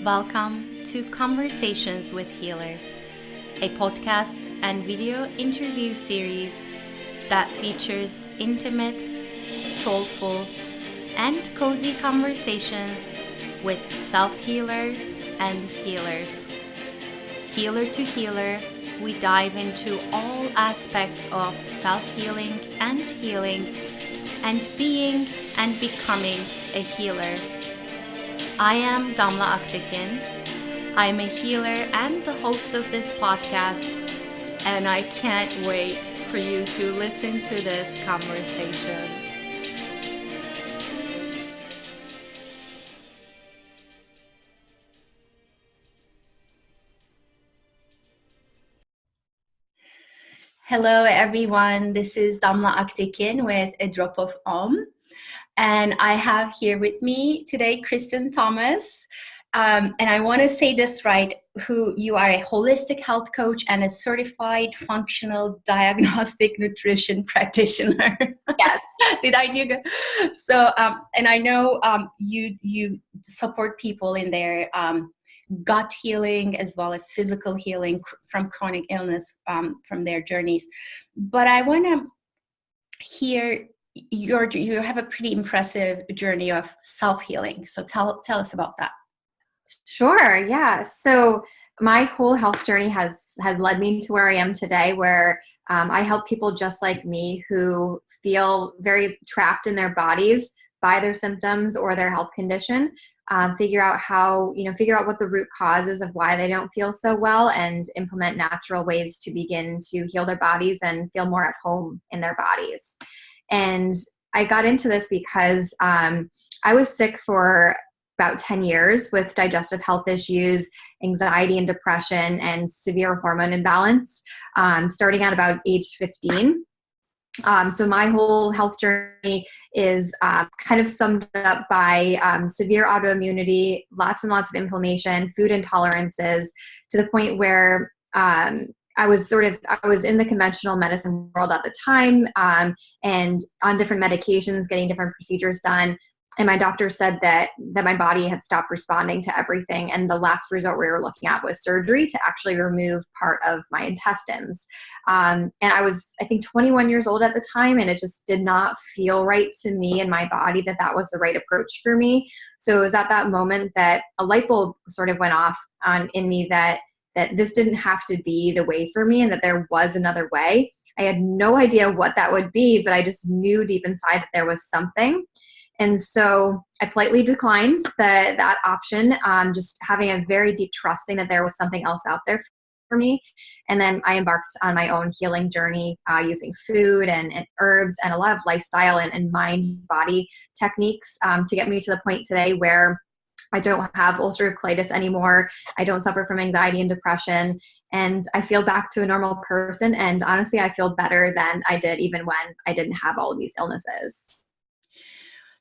Welcome to Conversations with Healers, a podcast and video interview series that features intimate, soulful, and cozy conversations with self-healers and healers. Healer to healer, we dive into all aspects of self-healing and healing and being and becoming a healer. I am Damla Aktekin. I'm a healer and the host of this podcast, and I can't wait for you to listen to this conversation. Hello, everyone. This is Damla Aktekin with A Drop of Om. And I have here with me today, Kristin Thomas. And I want to say this right, who you are a holistic health coach and a certified functional diagnostic nutrition practitioner. Yes. Did I do good? So, and I know you support people in their gut healing as well as physical healing from chronic illness from their journeys. But I want to hear you have a pretty impressive journey of self-healing. So tell us about that. Sure. Yeah. So my whole health journey has led me to where I am today, where I help people just like me who feel very trapped in their bodies by their symptoms or their health condition, figure out what the root causes of why they don't feel so well and implement natural ways to begin to heal their bodies and feel more at home in their bodies. And I got into this because I was sick for about 10 years with digestive health issues, anxiety and depression, and severe hormone imbalance, starting at about age 15. So my whole health journey is kind of summed up by severe autoimmunity, lots and lots of inflammation, food intolerances, to the point where I was in the conventional medicine world at the time, and on different medications, getting different procedures done. And my doctor said that my body had stopped responding to everything. And the last result we were looking at was surgery to actually remove part of my intestines. And I was, I think, 21 years old at the time, and it just did not feel right to me and my body that was the right approach for me. So it was at that moment that a light bulb sort of went off in me that this didn't have to be the way for me and that there was another way. I had no idea what that would be, but I just knew deep inside that there was something. And so I politely declined that option, just having a very deep trusting that there was something else out there for me. And then I embarked on my own healing journey using food and herbs and a lot of lifestyle and mind-body techniques to get me to the point today where I don't have ulcerative colitis anymore. I don't suffer from anxiety and depression, and I feel back to a normal person. And honestly, I feel better than I did even when I didn't have all of these illnesses.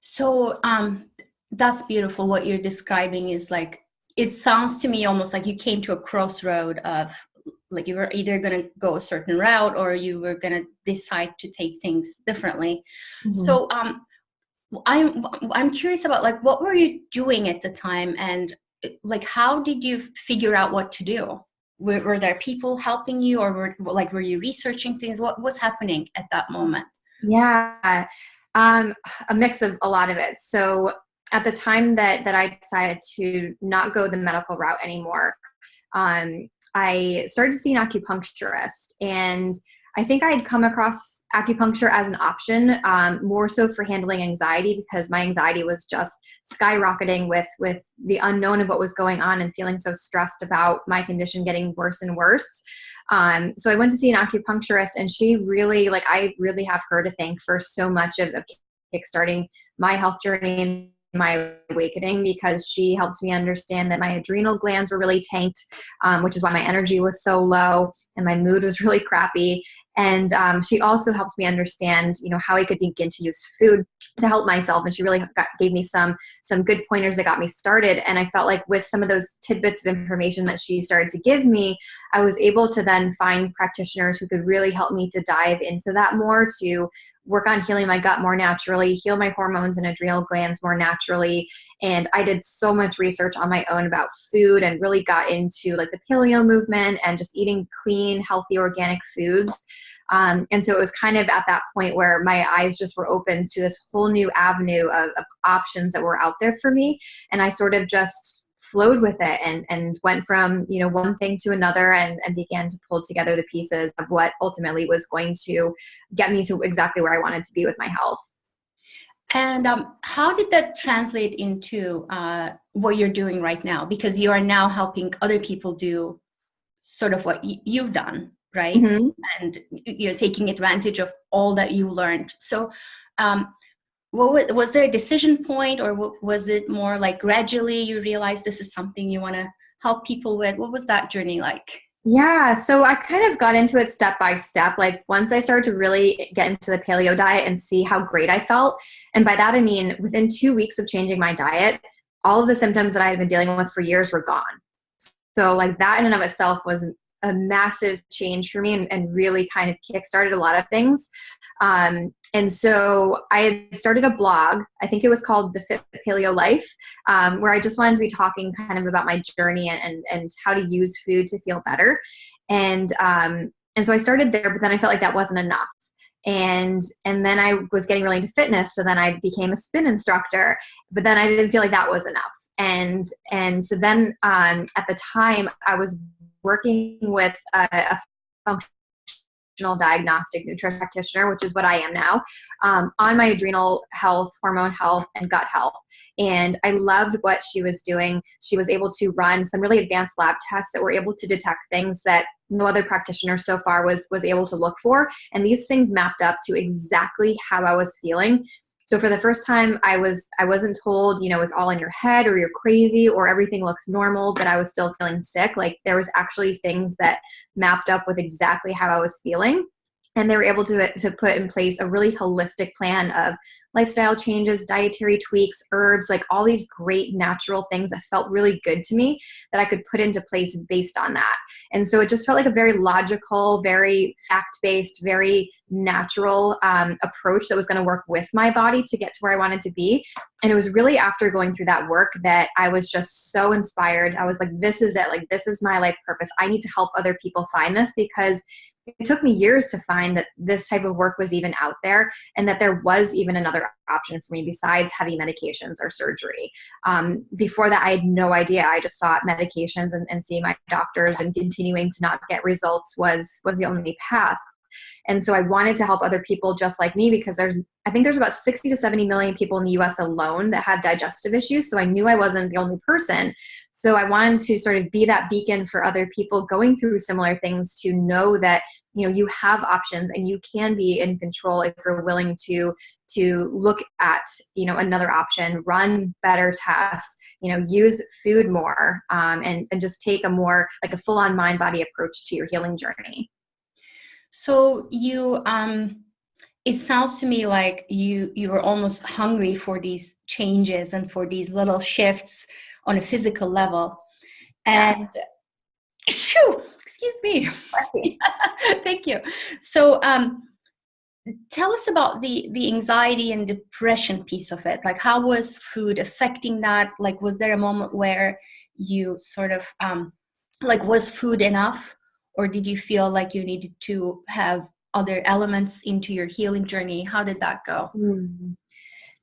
So that's beautiful. What you're describing is like, it sounds to me almost like you came to a crossroad of like you were either going to go a certain route or you were going to decide to take things differently. Mm-hmm. So I'm curious about like, what were you doing at the time, and like, how did you figure out what to do? Were there people helping you, or were you researching things? What was happening at that moment? Yeah, a mix of a lot of it. So at the time that I decided to not go the medical route anymore, I started to see an acupuncturist, and I think I had come across acupuncture as an option, more so for handling anxiety, because my anxiety was just skyrocketing with the unknown of what was going on and feeling so stressed about my condition getting worse and worse. So I went to see an acupuncturist, and she really, I really have her to thank for so much of kickstarting my health journey and my awakening, because she helped me understand that my adrenal glands were really tanked, which is why my energy was so low and my mood was really crappy. And she also helped me understand, how I could begin to use food to help myself. And she really gave me some good pointers that got me started. And I felt like with some of those tidbits of information that she started to give me, I was able to then find practitioners who could really help me to dive into that more, to work on healing my gut more naturally, heal my hormones and adrenal glands more naturally. And I did so much research on my own about food and really got into like the paleo movement and just eating clean, healthy, organic foods. And so it was kind of at that point where my eyes just were open to this whole new avenue of options that were out there for me. And I sort of just flowed with it and went from, one thing to another and began to pull together the pieces of what ultimately was going to get me to exactly where I wanted to be with my health. And how did that translate into what you're doing right now? Because you are now helping other people do sort of what you've done, right? Mm-hmm. And you're taking advantage of all that you learned. So was there a decision point, or was it more like gradually you realized this is something you want to help people with? What was that journey like? Yeah, so I kind of got into it step by step. Like once I started to really get into the paleo diet and see how great I felt, and by that I mean within 2 weeks of changing my diet, all of the symptoms that I had been dealing with for years were gone. So like that in and of itself was a massive change for me and really kind of kickstarted a lot of things. And so I had started a blog, I think it was called The Fit Paleo Life, where I just wanted to be talking kind of about my journey and how to use food to feel better. And so I started there, but then I felt like that wasn't enough. And then I was getting really into fitness. So then I became a spin instructor, but then I didn't feel like that was enough. And so then at the time I was working with a functional diagnostic nutrition practitioner, which is what I am now, on my adrenal health, hormone health, and gut health. And I loved what she was doing. She was able to run some really advanced lab tests that were able to detect things that no other practitioner so far was able to look for. And these things mapped up to exactly how I was feeling. So for the first time, I wasn't told, it's all in your head or you're crazy or everything looks normal, but I was still feeling sick. Like there was actually things that mapped up with exactly how I was feeling. And they were able to put in place a really holistic plan of lifestyle changes, dietary tweaks, herbs, like all these great natural things that felt really good to me that I could put into place based on that. And so it just felt like a very logical, very fact-based, very natural approach that was going to work with my body to get to where I wanted to be. And it was really after going through that work that I was just so inspired. I was like, this is it. Like, this is my life purpose. I need to help other people find this, because it took me years to find that this type of work was even out there and that there was even another option for me besides heavy medications or surgery. Before that, I had no idea. I just thought medications and seeing my doctors and continuing to not get results was the only path. And so I wanted to help other people just like me, because I think there's about 60 to 70 million people in the US alone that have digestive issues. So I knew I wasn't the only person. So I wanted to sort of be that beacon for other people going through similar things, to know that, you have options and you can be in control if you're willing to look at, another option, run better tests, use food more, and just take a more like a full-on mind-body approach to your healing journey. So you, it sounds to me like you were almost hungry for these changes and for these little shifts on a physical level. And excuse me. Thank you. So tell us about the anxiety and depression piece of it. Like, how was food affecting that? Like, was there a moment where you sort of, was food enough? Or did you feel like you needed to have other elements into your healing journey? How did that go?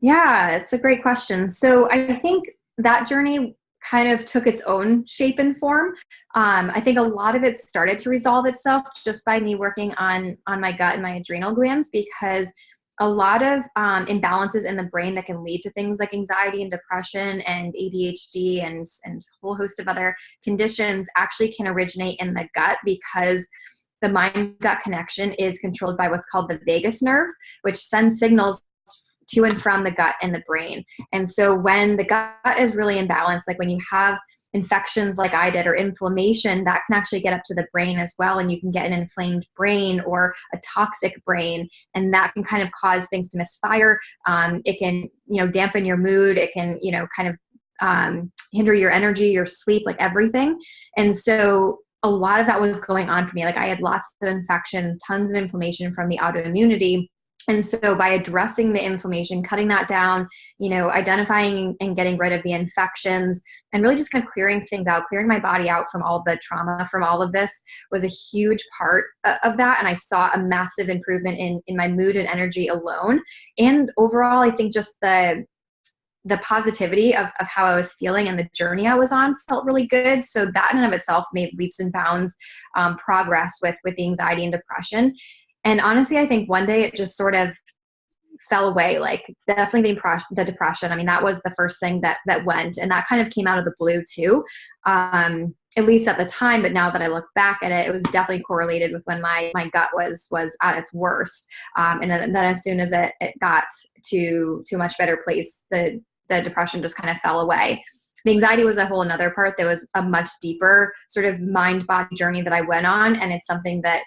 Yeah, it's a great question. So I think that journey kind of took its own shape and form. I think a lot of it started to resolve itself just by me working on my gut and my adrenal glands, because a lot of imbalances in the brain that can lead to things like anxiety and depression and ADHD and a whole host of other conditions actually can originate in the gut, because the mind-gut connection is controlled by what's called the vagus nerve, which sends signals to and from the gut and the brain. And so when the gut is really imbalanced, like when you have infections like I did or inflammation, that can actually get up to the brain as well. And you can get an inflamed brain or a toxic brain, and that can kind of cause things to misfire. It can, dampen your mood. It can, kind of hinder your energy, your sleep, like everything. And so a lot of that was going on for me. Like I had lots of infections, tons of inflammation from the autoimmunity. And so by addressing the inflammation, cutting that down, identifying and getting rid of the infections, and really just kind of clearing things out, clearing my body out from all the trauma from all of this was a huge part of that. And I saw a massive improvement in my mood and energy alone. And overall, I think just the positivity of how I was feeling and the journey I was on felt really good. So that in and of itself made leaps and bounds progress with the anxiety and depression. And honestly, I think one day it just sort of fell away, like definitely the depression. I mean, that was the first thing that went, and that kind of came out of the blue too, at least at the time. But now that I look back at it, it was definitely correlated with when my gut was at its worst. And then as soon as it got to a much better place, the depression just kind of fell away. The anxiety was a whole another part. There was a much deeper sort of mind-body journey that I went on. And it's something that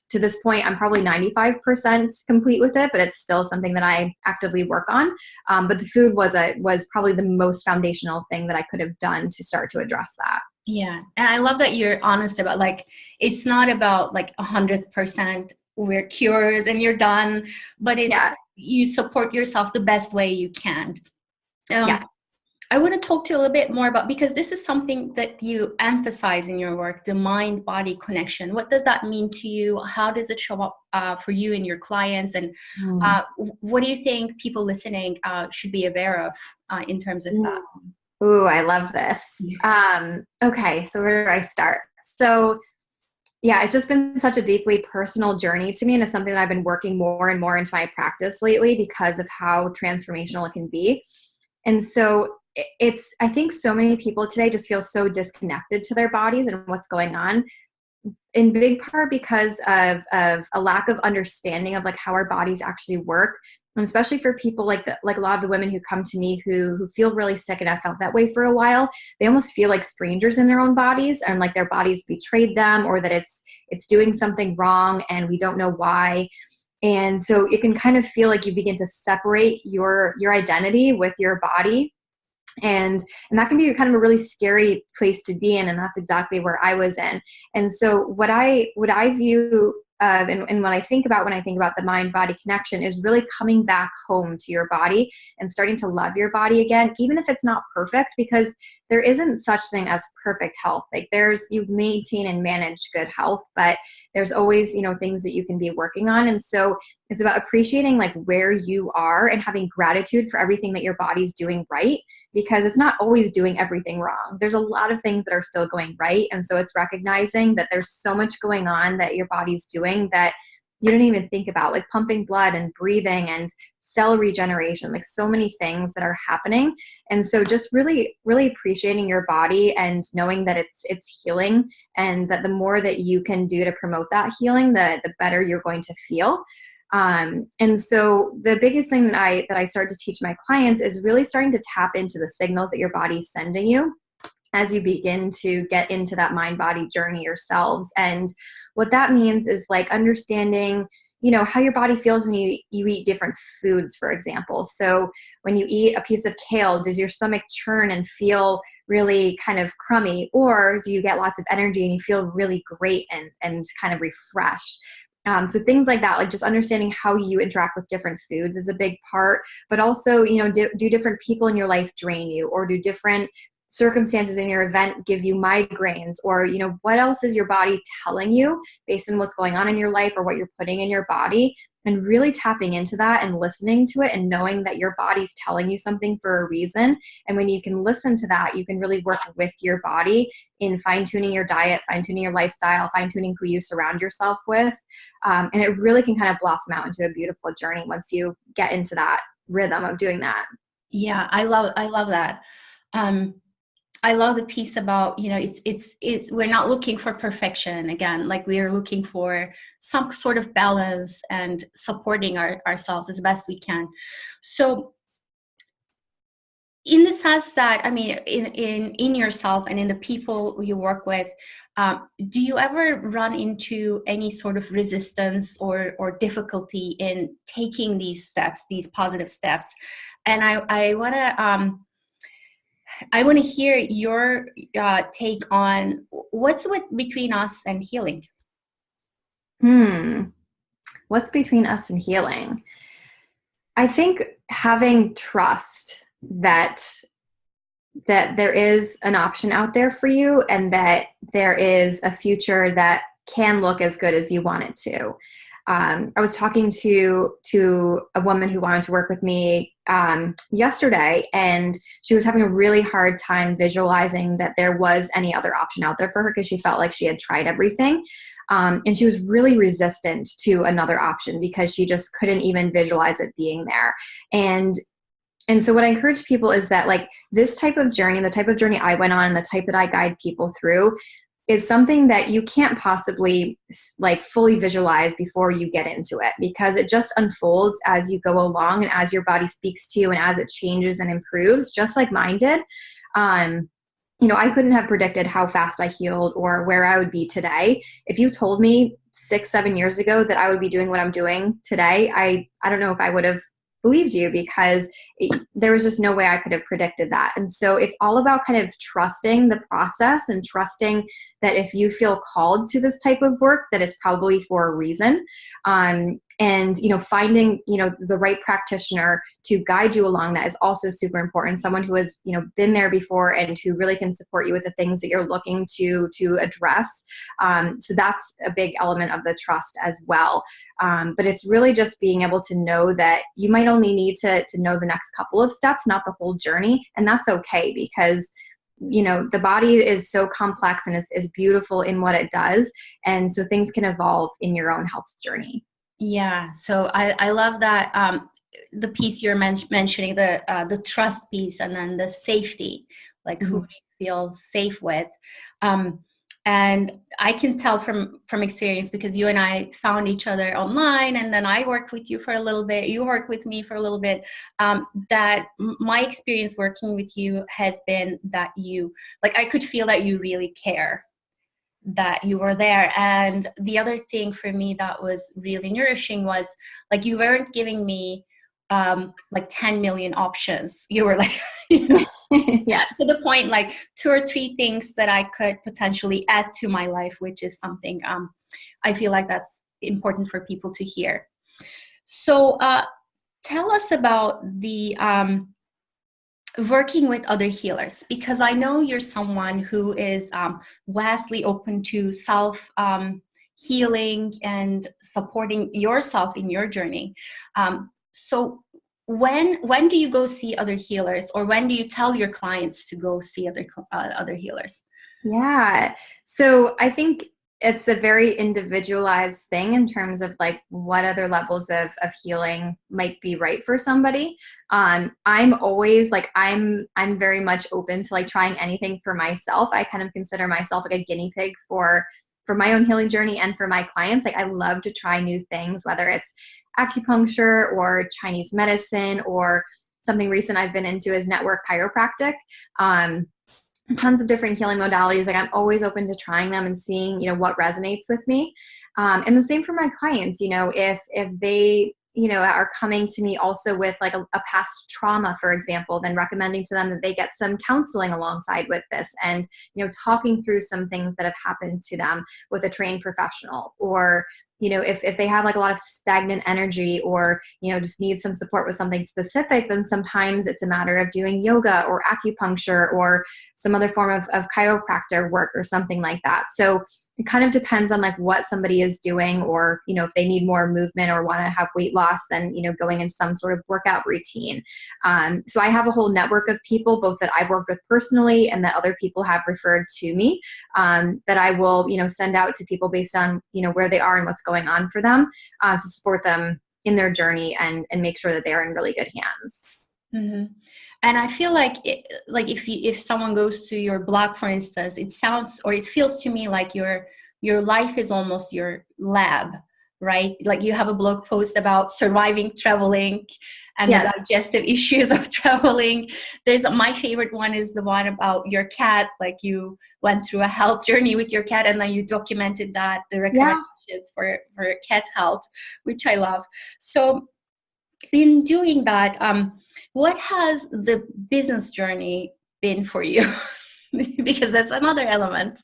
to this point, I'm probably 95% complete with it, but it's still something that I actively work on. But the food was probably the most foundational thing that I could have done to start to address that. Yeah. And I love that you're honest about, like, it's not about like 100% we're cured and you're done, but it's, you support yourself the best way you can. I want to talk to you a little bit more about, because this is something that you emphasize in your work, the mind-body connection. What does that mean to you? How does it show up for you and your clients? And what do you think people listening should be aware of in terms of that? Ooh, I love this. Okay, so where do I start? So yeah, it's just been such a deeply personal journey to me, and it's something that I've been working more and more into my practice lately because of how transformational it can be. And so I think so many people today just feel so disconnected to their bodies and what's going on, in big part because of a lack of understanding of like how our bodies actually work. And especially for people like a lot of the women who come to me who feel really sick, and I felt that way for a while, they almost feel like strangers in their own bodies, and like their bodies betrayed them, or that it's doing something wrong and we don't know why. And so it can kind of feel like you begin to separate your identity with your body. And that can be kind of a really scary place to be in. And that's exactly where I was in. And so what I view and when I think about the mind-body connection is really coming back home to your body and starting to love your body again, even if it's not perfect, because there isn't such thing as perfect health. Like you maintain and manage good health, but there's always, things that you can be working on. And so it's about appreciating like where you are and having gratitude for everything that your body's doing right, because it's not always doing everything wrong. There's a lot of things that are still going right. And so it's recognizing that there's so much going on that your body's doing that you don't even think about, like pumping blood and breathing and cell regeneration, like so many things that are happening. And so just really, really appreciating your body and knowing that it's healing, and that the more that you can do to promote that healing, the better you're going to feel. And so the biggest thing that I start to teach my clients is really starting to tap into the signals that your body's sending you as you begin to get into that mind-body journey yourselves. And what that means is like understanding, how your body feels when you eat different foods, for example. So when you eat a piece of kale, does your stomach churn and feel really kind of crummy? Or do you get lots of energy and you feel really great and kind of refreshed? So things like that, like just understanding how you interact with different foods is a big part, but also, do different people in your life drain you, or do different circumstances in your event give you migraines, or, what else is your body telling you based on what's going on in your life or what you're putting in your body, and really tapping into that and listening to it and knowing that your body's telling you something for a reason. And when you can listen to that, you can really work with your body in fine-tuning your diet, fine-tuning your lifestyle, fine-tuning who you surround yourself with. And it really can kind of blossom out into a beautiful journey once you get into that rhythm of doing that. Yeah, I love that. I love the piece about, it's we're not looking for perfection again, like we are looking for some sort of balance and supporting ourselves as best we can. So in the sense that, I mean, in yourself and in the people you work with, do you ever run into any sort of resistance or difficulty in taking these steps, these positive steps? And I want to hear your take on what's between us and healing. What's between us and healing? I think having trust that there is an option out there for you, and that there is a future that can look as good as you want it to. I was talking to a woman who wanted to work with me yesterday, and she was having a really hard time visualizing that there was any other option out there for her, because she felt like she had tried everything. And she was really resistant to another option because she just couldn't even visualize it being there. And so what I encourage people is that, like, this type of journey, the type of journey I went on and the type that I guide people through, is something that you can't possibly like fully visualize before you get into it, because it just unfolds as you go along and as your body speaks to you and as it changes and improves, just like mine did. I couldn't have predicted how fast I healed or where I would be today. If you told me 6-7 years ago that I would be doing what I'm doing today, I don't know if I would have believed you, because there was just no way I could have predicted that. And so it's all about kind of trusting the process and trusting that if you feel called to this type of work, that it's probably for a reason. And finding the right practitioner to guide you along that is also super important. Someone who has been there before and who really can support you with the things that you're looking to address. So that's a big element of the trust as well. But it's really just being able to know that you might only need to know the next couple of steps, not the whole journey, and that's okay, because the body is so complex and is beautiful in what it does, and so things can evolve in your own health journey. Yeah, so I love that the piece you're mentioning, the trust piece, and then the safety, like who you feel safe with. And I can tell from experience, because you and I found each other online, and then I worked with you for a little bit, you worked with me for a little bit, that my experience working with you has been that I could feel that you really care, that you were there. And the other thing for me that was really nourishing was, like, you weren't giving me 10 million options. You were like, yeah, to the point, like 2 or 3 things that I could potentially add to my life, which is something I feel like that's important for people to hear. So tell us about the working with other healers, because I know you're someone who is vastly open to self healing and supporting yourself in your journey. So when do you go see other healers, or when do you tell your clients to go see other healers? Yeah. So I think it's a very individualized thing in terms of like what other levels of healing might be right for somebody. I'm always like, I'm very much open to like trying anything for myself. I kind of consider myself like a guinea pig for my own healing journey and for my clients. Like, I love to try new things, whether it's acupuncture or Chinese medicine, or something recent I've been into is network chiropractic. Tons of different healing modalities. Like, I'm always open to trying them and seeing, what resonates with me. And the same for my clients, if they, are coming to me also with like a past trauma, for example, then recommending to them that they get some counseling alongside with this, and, talking through some things that have happened to them with a trained professional. Or, if they have like a lot of stagnant energy, or, just need some support with something specific, then sometimes it's a matter of doing yoga or acupuncture or some other form of chiropractor work or something like that. So it kind of depends on like what somebody is doing, or, if they need more movement or want to have weight loss, then, going into some sort of workout routine. So I have a whole network of people, both that I've worked with personally and that other people have referred to me, that I will, send out to people based on, where they are and what's going on for them, to support them in their journey and make sure that they are in really good hands. Mm-hmm. And I feel like if someone goes to your blog, for instance, it feels to me like your life is almost your lab, right? Like you have a blog post about surviving traveling and Yes. the digestive issues of traveling. My favorite one is the one about your cat. Like you went through a health journey with your cat and then you documented that, the recommendations for cat health, which I love. So in doing that, what has the business journey been for you? Because that's another element.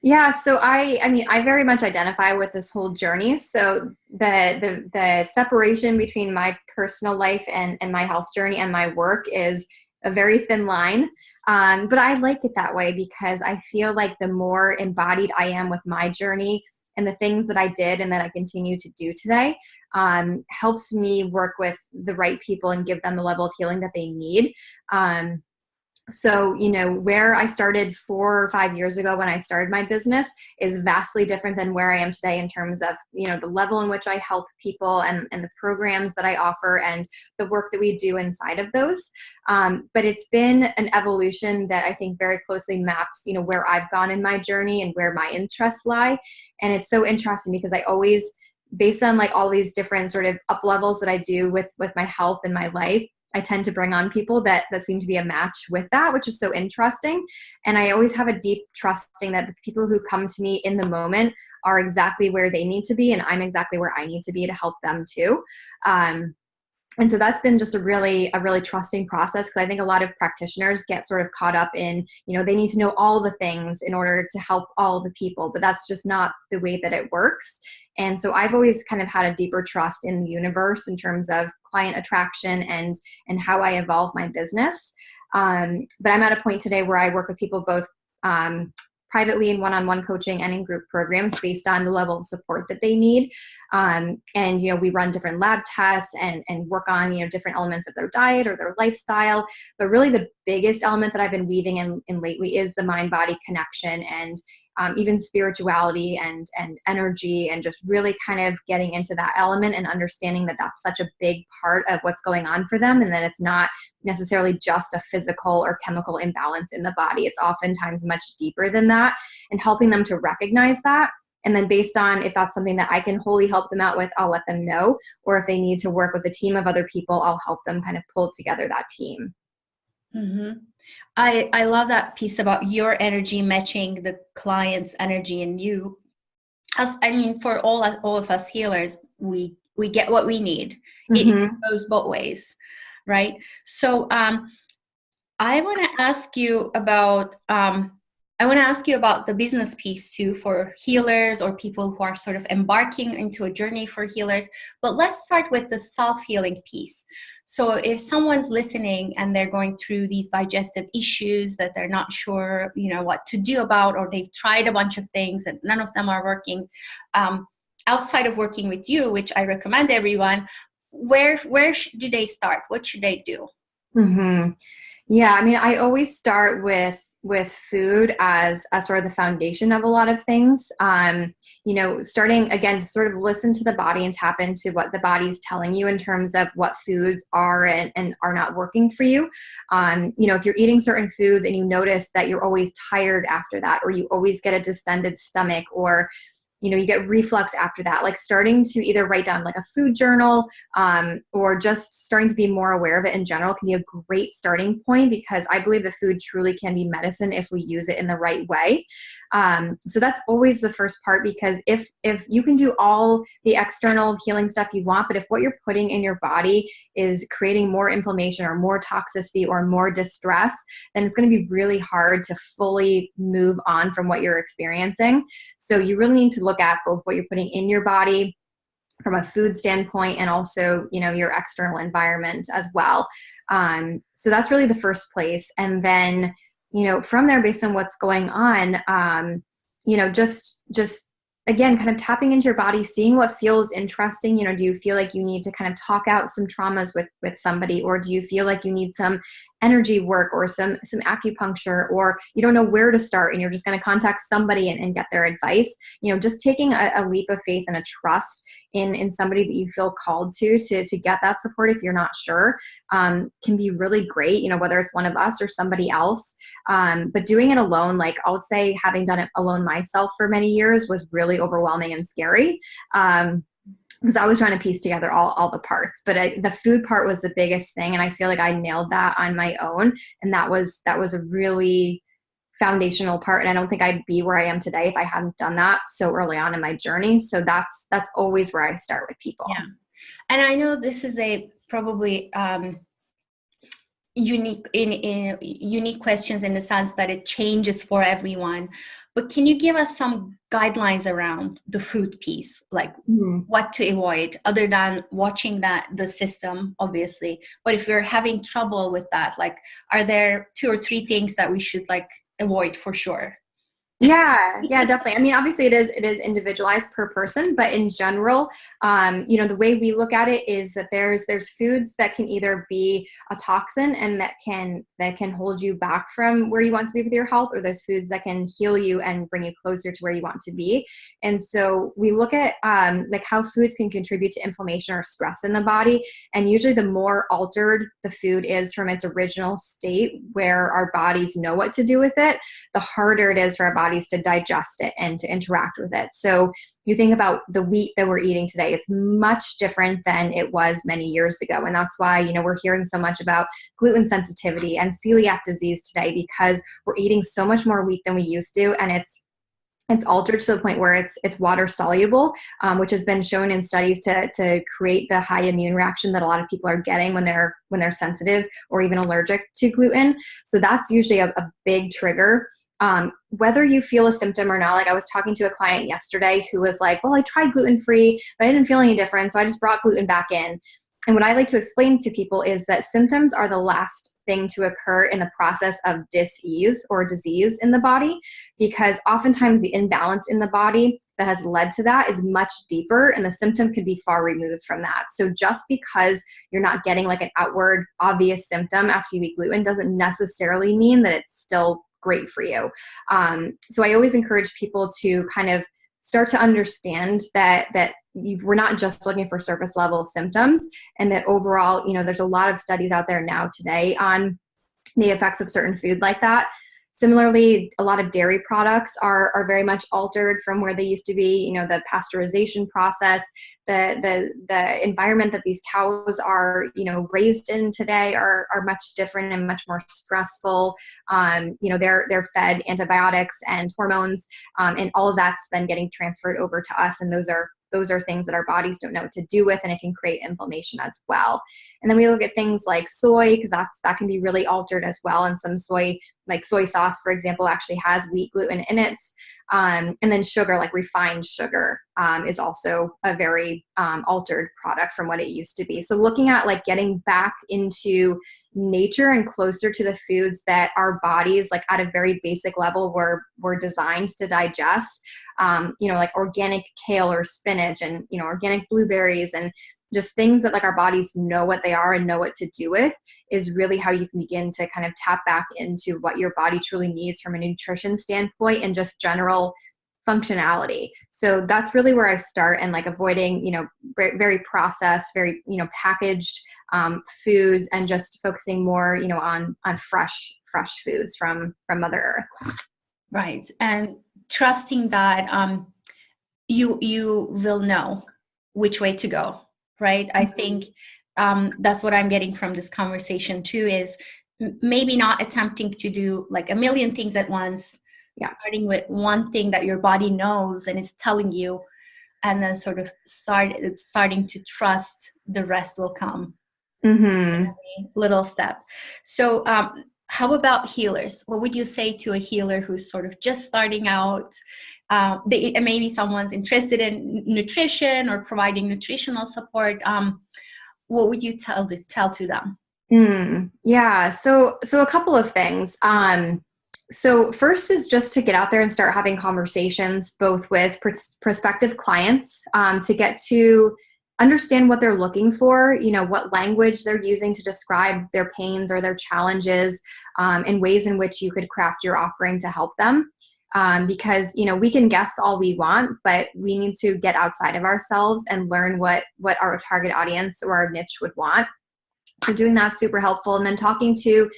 Yeah. So I mean, I very much identify with this whole journey. So the separation between my personal life and my health journey and my work is a very thin line. But I like it that way because I feel like the more embodied I am with my journey and the things that I did and that I continue to do today, helps me work with the right people and give them the level of healing that they need. So, where I started 4 or 5 years ago when I started my business is vastly different than where I am today in terms of, the level in which I help people and the programs that I offer and the work that we do inside of those. But it's been an evolution that I think very closely maps, where I've gone in my journey and where my interests lie. And it's so interesting because I always, based on like all these different sort of up levels that I do with my health and my life, I tend to bring on people that seem to be a match with that, which is so interesting. And I always have a deep trusting that the people who come to me in the moment are exactly where they need to be, and I'm exactly where I need to be to help them too. And so that's been just a really trusting process, because I think a lot of practitioners get sort of caught up in, they need to know all the things in order to help all the people, but that's just not the way that it works. And so I've always kind of had a deeper trust in the universe in terms of client attraction and how I evolve my business. But I'm at a point today where I work with people both privately in one-on-one coaching and in group programs based on the level of support that they need. And, we run different lab tests and work on, different elements of their diet or their lifestyle. But really the biggest element that I've been weaving in lately is the mind-body connection and even spirituality and energy, and just really kind of getting into that element and understanding that that's such a big part of what's going on for them, and that it's not necessarily just a physical or chemical imbalance in the body. It's oftentimes much deeper than that, and helping them to recognize that. And then based on if that's something that I can wholly help them out with, I'll let them know. Or if they need to work with a team of other people, I'll help them kind of pull together that team. Mm-hmm. I love that piece about your energy matching the client's energy, and you, for all of us healers, we get what we need. Mm-hmm. It goes both ways, right? So I want to ask you about the business piece too, for healers or people who are sort of embarking into a journey for healers. But let's start with the self-healing piece. So if someone's listening and they're going through these digestive issues that they're not sure, what to do about, or they've tried a bunch of things and none of them are working, outside of working with you, which I recommend everyone, where do they start? What should they do? Mm-hmm. Yeah, I always start with food as sort of the foundation of a lot of things. Starting again to sort of listen to the body and tap into what the body's telling you in terms of what foods are and are not working for you. If you're eating certain foods and you notice that you're always tired after that, or you always get a distended stomach, or you get reflux after that, like starting to either write down like a food journal, or just starting to be more aware of it in general can be a great starting point, because I believe the food truly can be medicine if we use it in the right way. So that's always the first part, because if you can do all the external healing stuff you want, but if what you're putting in your body is creating more inflammation or more toxicity or more distress, then it's going to be really hard to fully move on from what you're experiencing. So you really need to look at both what you're putting in your body from a food standpoint and also, your external environment as well. So that's really the first place. And then, from there, based on what's going on, just again, kind of tapping into your body, seeing what feels interesting. Do you feel like you need to kind of talk out some traumas with somebody, or do you feel like you need some energy work or some acupuncture, or you don't know where to start and you're just going to contact somebody and get their advice, just taking a leap of faith and a trust in somebody that you feel called to get that support if you're not sure, can be really great, whether it's one of us or somebody else. But doing it alone, like I'll say, having done it alone myself for many years was really overwhelming and scary. Because I was trying to piece together all the parts, but the food part was the biggest thing. And I feel like I nailed that on my own. And that was a really foundational part. And I don't think I'd be where I am today if I hadn't done that so early on in my journey. So that's always where I start with people. Yeah. And I know this is a probably unique questions in the sense that it changes for everyone. But can you give us some guidelines around the food piece, like what to avoid, other than watching the system, obviously? But if you're having trouble with that, like, are there 2 or 3 things that we should avoid for sure? Yeah, definitely. I mean, obviously it is individualized per person, but in general, the way we look at it is that there's foods that can either be a toxin and that can hold you back from where you want to be with your health, or there's foods that can heal you and bring you closer to where you want to be. And so we look at how foods can contribute to inflammation or stress in the body. And usually the more altered the food is from its original state, where our bodies know what to do with it, the harder it is for our bodies to digest it and to interact with it. So you think about the wheat that we're eating today, it's much different than it was many years ago. And that's why, we're hearing so much about gluten sensitivity and celiac disease today, because we're eating so much more wheat than we used to. And it's altered to the point where it's water soluble, which has been shown in studies to create the high immune reaction that a lot of people are getting when they're sensitive or even allergic to gluten. So that's usually a big trigger. Whether you feel a symptom or not, like I was talking to a client yesterday who was like, well, I tried gluten-free, but I didn't feel any different, so I just brought gluten back in. And what I like to explain to people is that symptoms are the last thing to occur in the process of dis-ease or disease in the body, because oftentimes the imbalance in the body that has led to that is much deeper, and the symptom can be far removed from that. So just because you're not getting like an outward obvious symptom after you eat gluten doesn't necessarily mean that it's still great for you. So I always encourage people to kind of start to understand that we're not just looking for surface level symptoms, and that overall, there's a lot of studies out there now today on the effects of certain food like that. Similarly, a lot of dairy products are very much altered from where they used to be. The pasteurization process, the environment that these cows are, raised in today are much different and much more stressful. They're fed antibiotics and hormones, and all of that's then getting transferred over to us. And those are things that our bodies don't know what to do with, and it can create inflammation as well. And then we look at things like soy, because that can be really altered as well. And some soy, like soy sauce, for example, actually has wheat gluten in it. And then sugar, like refined sugar, is also a very altered product from what it used to be. So looking at like getting back into nature and closer to the foods that our bodies, like at a very basic level, were designed to digest, like organic kale or spinach, and organic blueberries, and just things that like our bodies know what they are and know what to do with, is really how you can begin to kind of tap back into what your body truly needs from a nutrition standpoint and just general functionality. So that's really where I start, and like avoiding, very, very processed, very, packaged foods, and just focusing more, on fresh foods from Mother Earth. Right. And trusting that you will know which way to go. Right. I think that's what I'm getting from this conversation too, is maybe not attempting to do like a million things at once, starting with one thing that your body knows and is telling you, and then sort of starting to trust the rest will come. Little step. So how about healers? What would you say to a healer who's sort of just starting out? Maybe someone's interested in nutrition or providing nutritional support. What would you tell to them? Yeah. So a couple of things. So first is just to get out there and start having conversations, both with prospective clients, to get to understand what they're looking for, what language they're using to describe their pains or their challenges, and ways in which you could craft your offering to help them. Because, we can guess all we want, but we need to get outside of ourselves and learn what our target audience or our niche would want. So doing that's super helpful. And then talking to,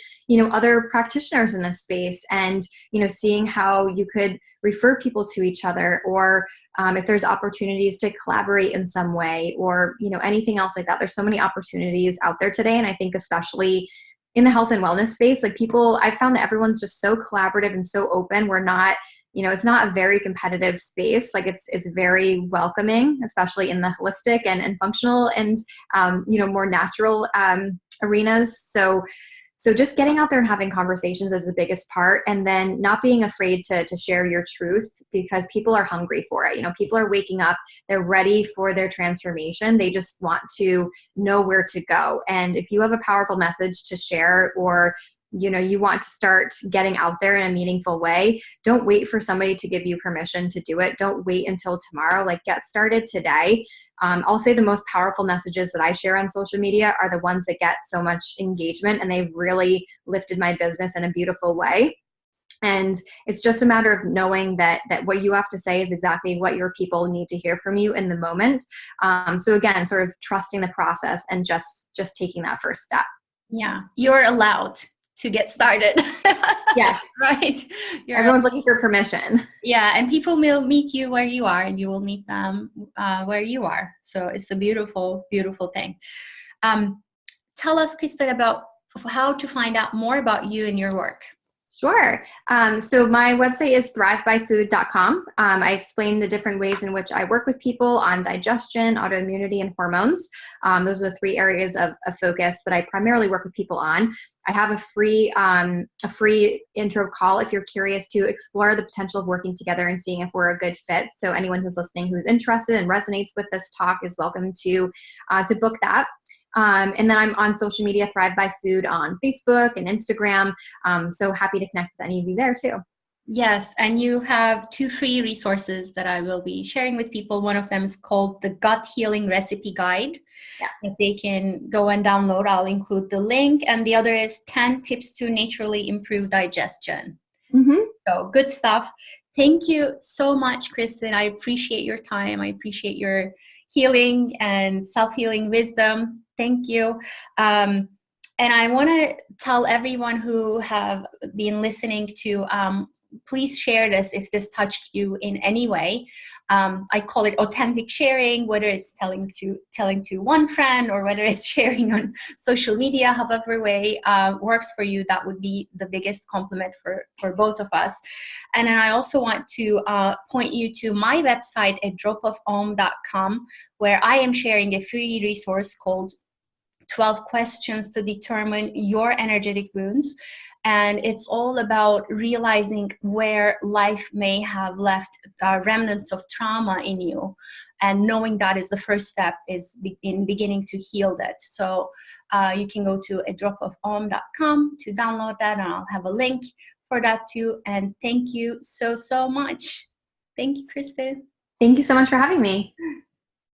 other practitioners in this space and, seeing how you could refer people to each other, or if there's opportunities to collaborate in some way, or, anything else like that. There's so many opportunities out there today. And I think especially in the health and wellness space, like I found that everyone's just so collaborative and so open. We're not, it's not a very competitive space. Like it's very welcoming, especially in the holistic and functional and, more natural arenas. So just getting out there and having conversations is the biggest part. And then not being afraid to share your truth, because people are hungry for it. People are waking up, they're ready for their transformation. They just want to know where to go. And if you have a powerful message to share, or you want to start getting out there in a meaningful way, don't wait for somebody to give you permission to do it. Don't wait until tomorrow. Like, get started today. I'll say the most powerful messages that I share on social media are the ones that get so much engagement, and they've really lifted my business in a beautiful way. And it's just a matter of knowing that what you have to say is exactly what your people need to hear from you in the moment. So again, sort of trusting the process and just taking that first step. Yeah, you're allowed to get started. Yes. Right. Everyone's looking for permission. Yeah. And people will meet you where you are, and you will meet them where you are. So it's a beautiful, beautiful thing. Tell us, Kristin, about how to find out more about you and your work. Sure. So my website is thrivebyfood.com. I explain the different ways in which I work with people on digestion, autoimmunity, and hormones. Those are the 3 areas of focus that I primarily work with people on. I have a free intro call if you're curious to explore the potential of working together and seeing if we're a good fit. So anyone who's listening who's interested and resonates with this talk is welcome to book that. And then I'm on social media, Thrive by Food on Facebook and Instagram. So happy to connect with any of you there too. Yes, and you have 2 free resources that I will be sharing with people. One of them is called the Gut Healing Recipe Guide. Yeah. That they can go and download. I'll include the link. And the other is 10 tips to naturally improve digestion. Mm-hmm. So good stuff. Thank you so much, Kristin. I appreciate your time. I appreciate your healing and self-healing wisdom. Thank you. And I want to tell everyone who have been listening to, please share this if this touched you in any way. I call it authentic sharing, whether it's telling to one friend or whether it's sharing on social media, however way works for you. That would be the biggest compliment for both of us. And then I also want to point you to my website at dropofom.com, where I am sharing a free resource called 12 questions to determine your energetic wounds. And it's all about realizing where life may have left remnants of trauma in you. And knowing that is the first step in beginning to heal that. So you can go to adropofom.com to download that, and I'll have a link for that too. And thank you so, so much. Thank you, Kristin. Thank you so much for having me.